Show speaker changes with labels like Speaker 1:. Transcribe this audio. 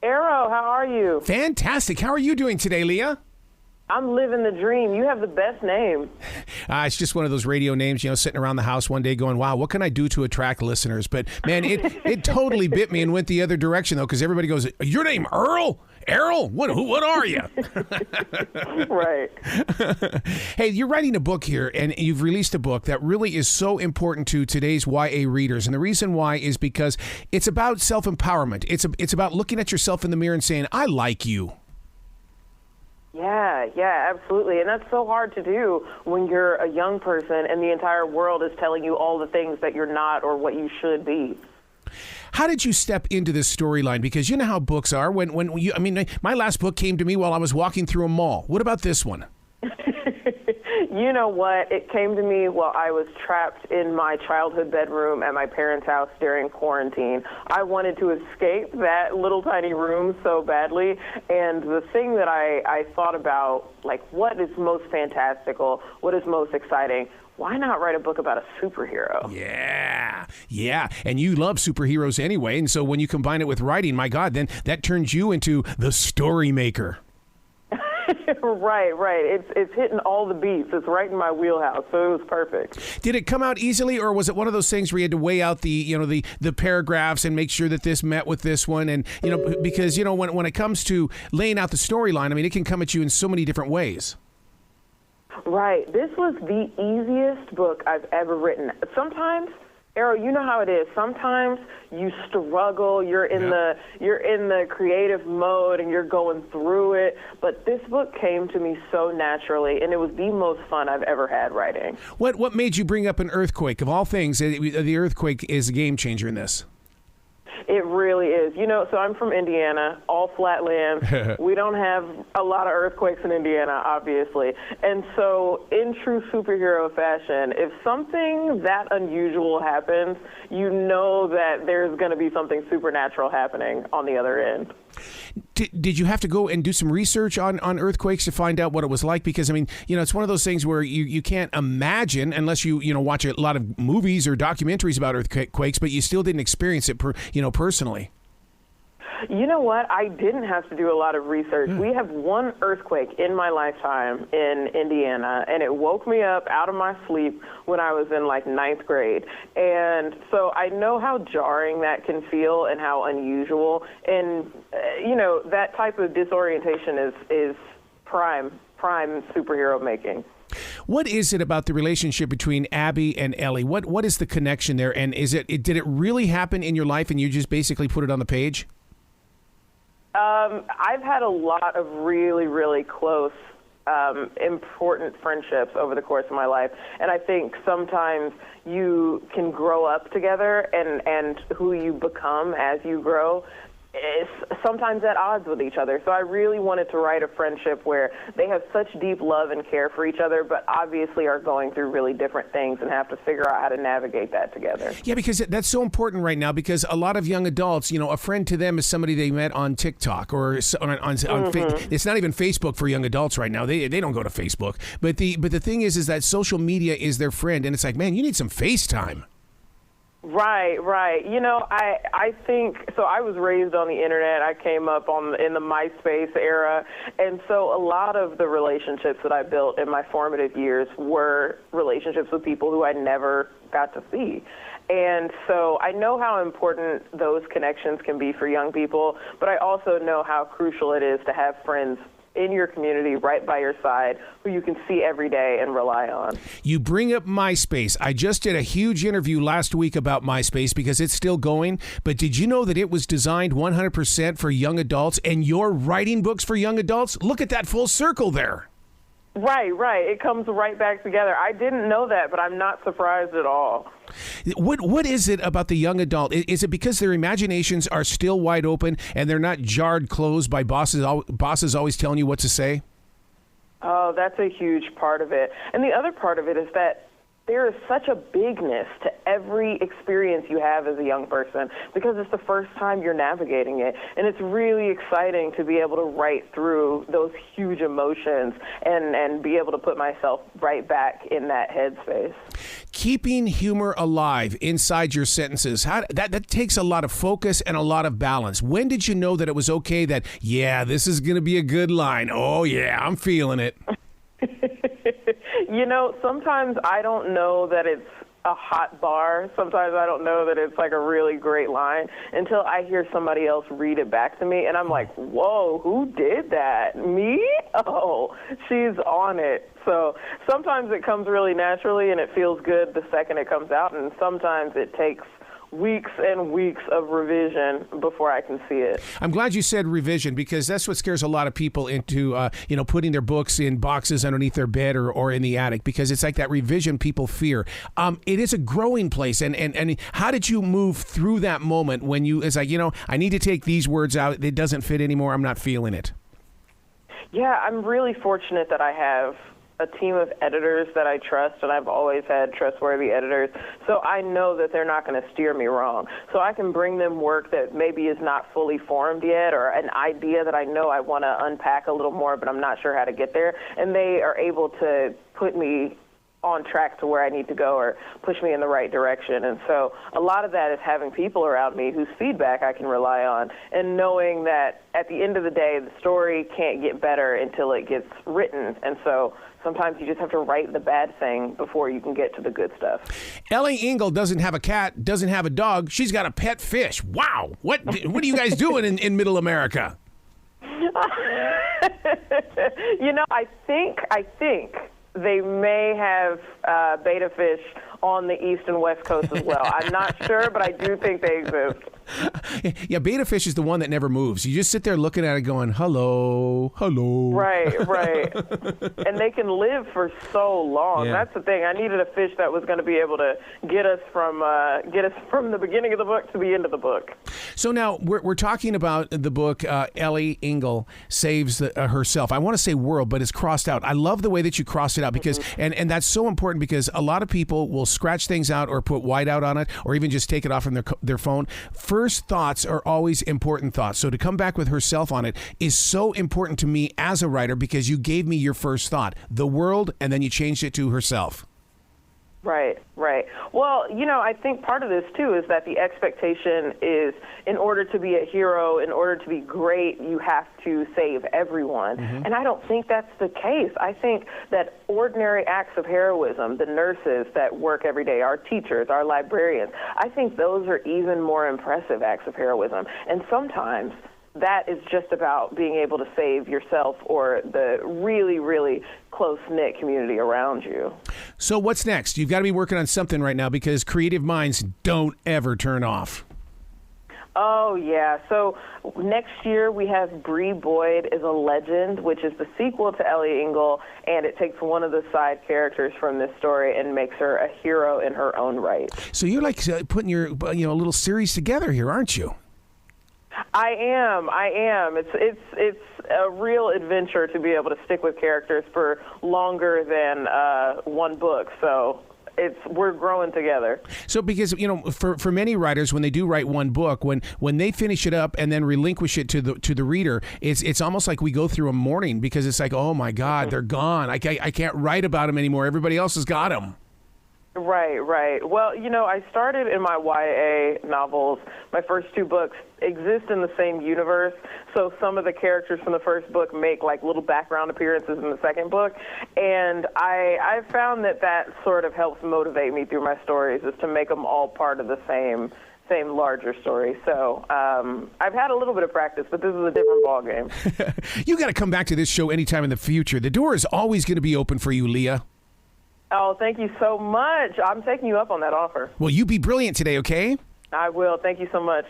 Speaker 1: Arrow, how are you?
Speaker 2: Fantastic. How are you doing today, Leah?
Speaker 1: I'm living the dream. You have the best name.
Speaker 2: It's just one of those radio names, sitting around the house one day going, wow, what can I do to attract listeners? But, man, it totally bit me and went the other direction, though, because everybody goes, your name Earl? Errol? What are you?
Speaker 1: Right.
Speaker 2: Hey, you're writing a book here, and you've released a book that really is so important to today's YA readers. And the reason why is because it's about self-empowerment. It's about looking at yourself in the mirror and saying, I like you.
Speaker 1: Yeah, absolutely. And that's so hard to do when you're a young person and the entire world is telling you all the things that you're not or what you should be.
Speaker 2: How did you step into this storyline? Because you know how books are. My last book came to me while I was walking through a mall. What about this one?
Speaker 1: You know what? It came to me while I was trapped in my childhood bedroom at my parents' house during quarantine. I wanted to escape that little tiny room so badly, and the thing that I thought about, like, what is most fantastical, what is most exciting, why not write a book about a superhero?
Speaker 2: Yeah. And you love superheroes anyway, and so when you combine it with writing, my God, then that turns you into the story maker.
Speaker 1: Right. It's hitting all the beats. It's right in my wheelhouse, so it was perfect.
Speaker 2: Did it come out easily, or was it one of those things where you had to weigh out the paragraphs and make sure that this met with this one? And because when it comes to laying out the storyline, it can come at you in so many different ways.
Speaker 1: Right. This was the easiest book I've ever written. Sometimes, Arrow, you know how it is. Sometimes you struggle. You're in the creative mode and you're going through it. But this book came to me so naturally, and it was the most fun I've ever had writing.
Speaker 2: What made you bring up an earthquake? Of all things, the earthquake is a game changer in this.
Speaker 1: It really is. So I'm from Indiana, all flat land. We don't have a lot of earthquakes in Indiana, obviously. And so in true superhero fashion, if something that unusual happens, you know that there's going to be something supernatural happening on the other end.
Speaker 2: Did you have to go and do some research on earthquakes to find out what it was like? Because, it's one of those things where you can't imagine unless you watch a lot of movies or documentaries about earthquakes, but you still didn't experience it, personally.
Speaker 1: You know what? I didn't have to do a lot of research. We have one earthquake in my lifetime in Indiana, and it woke me up out of my sleep when I was in, ninth grade. And so I know how jarring that can feel and how unusual. And, that type of disorientation is prime superhero making.
Speaker 2: What is it about the relationship between Abby and Ellie? What is the connection there? And did it really happen in your life and you just basically put it on the page?
Speaker 1: I've had a lot of really, really close, important friendships over the course of my life. And I think sometimes you can grow up together and who you become as you grow is sometimes at odds with each other. So I really wanted to write a friendship where they have such deep love and care for each other, but obviously are going through really different things and have to figure out how to navigate that together. Yeah, because that's so important right now, because a lot of young adults, a friend to them is somebody they met on TikTok or on it's not even Facebook for young adults right now. They don't go to Facebook. But the thing is that social media is their friend, and it's like, man, you need some FaceTime. Right. I think, so I was raised on the internet. I came up in the MySpace era. And so a lot of the relationships that I built in my formative years were relationships with people who I never got to see. And so I know how important those connections can be for young people, but I also know how crucial it is to have friends in your community right by your side who you can see every day and rely on. You bring up MySpace. I just did a huge interview last week about MySpace because it's still going, but did you know that it was designed 100% for young adults, and you're writing books for young adults? Look at that full circle there. Right. It comes right back together. I didn't know that, but I'm not surprised at all. What is it about the young adult? Is it because their imaginations are still wide open and they're not jarred closed by bosses always telling you what to say? Oh, that's a huge part of it. And the other part of it is that there is such a bigness to every experience you have as a young person because it's the first time you're navigating it. And it's really exciting to be able to write through those huge emotions and be able to put myself right back in that headspace.
Speaker 2: Keeping humor alive inside your sentences, that takes a lot of focus and a lot of balance. When did you know that it was okay that, yeah, this is going to be a good line? Oh, yeah, I'm feeling it.
Speaker 1: You know, sometimes I don't know that it's a hot bar. Sometimes I don't know that it's like a really great line until I hear somebody else read it back to me, and I'm like, whoa, who did that? Me? Oh, she's on it. So sometimes it comes really naturally, and it feels good the second it comes out, and sometimes it takes weeks and weeks of revision before I can see it. I'm
Speaker 2: glad you said revision because that's what scares a lot of people into, putting their books in boxes underneath their bed or in the attic because it's like that revision people fear. It is a growing place. And how did you move through that moment when it's like, I need to take these words out. It doesn't fit anymore. I'm not feeling it. Yeah, I'm really fortunate that I have a team of editors that I trust, and I've always had trustworthy editors, so I know that they're not going to steer me wrong. So I can bring them work that maybe is not fully formed yet or an idea that I know I want to unpack a little more, but I'm not sure how to get there, and they are able to put me on track to where I need to go or push me in the right direction. And so a lot of that is having people around me whose feedback I can rely on and knowing that at the end of the day, the story can't get better until it gets written. And so sometimes you just have to write the bad thing before you can get to the good stuff. Ellie Engle doesn't have a cat, doesn't have a dog. She's got a pet fish. Wow. What are you guys doing in Middle America?
Speaker 1: I think they may have betta fish on the east and west coast as well. I'm not sure, but I do think they exist.
Speaker 2: Yeah, betta fish is the one that never moves. You just sit there looking at it going, hello, hello.
Speaker 1: Right. And they can live for so long. Yeah. That's the thing. I needed a fish that was going to be able to get us from the beginning of the book to the end of the book.
Speaker 2: So now we're talking about the book Ellie Engle Saves Herself. I want to say world, but it's crossed out. I love the way that you crossed it out because and that's so important because a lot of people will scratch things out or put whiteout on it or even just take it off from their phone. First thoughts are always important thoughts. So to come back with herself on it is so important to me as a writer because you gave me your first thought, the world, and then you changed it to herself.
Speaker 1: Right. Well, I think part of this, too, is that the expectation is in order to be a hero, in order to be great, you have to save everyone. Mm-hmm. And I don't think that's the case. I think that ordinary acts of heroism, the nurses that work every day, our teachers, our librarians, I think those are even more impressive acts of heroism. And sometimes that is just about being able to save yourself or the really, really close-knit community around you.
Speaker 2: So what's next? You've got to be working on something right now because creative minds don't ever turn off.
Speaker 1: Oh, yeah. So next year we have Bree Boyd is a Legend, which is the sequel to Ellie Engle, and it takes one of the side characters from this story and makes her a hero in her own right.
Speaker 2: So you're like putting your little series together here, aren't you?
Speaker 1: I am. It's a real adventure to be able to stick with characters for longer than one book. So we're growing together.
Speaker 2: So because, for many writers, when they do write one book, when they finish it up and then relinquish it to the reader, it's almost like we go through a mourning because it's like, oh my God, they're gone. I can't write about them anymore. Everybody else has got them.
Speaker 1: Right. Well, I started in my YA novels. My first two books exist in the same universe, so some of the characters from the first book make like little background appearances in the second book, and I found that sort of helps motivate me through my stories is to make them all part of the same larger story. So I've had a little bit of practice, but this is a different ballgame.
Speaker 2: You got to come back to this show anytime in the future. The door is always going to be open for you, Leah.
Speaker 1: Oh, thank you so much. I'm taking you up on that offer.
Speaker 2: Well, you be brilliant today, okay?
Speaker 1: I will. Thank you so much.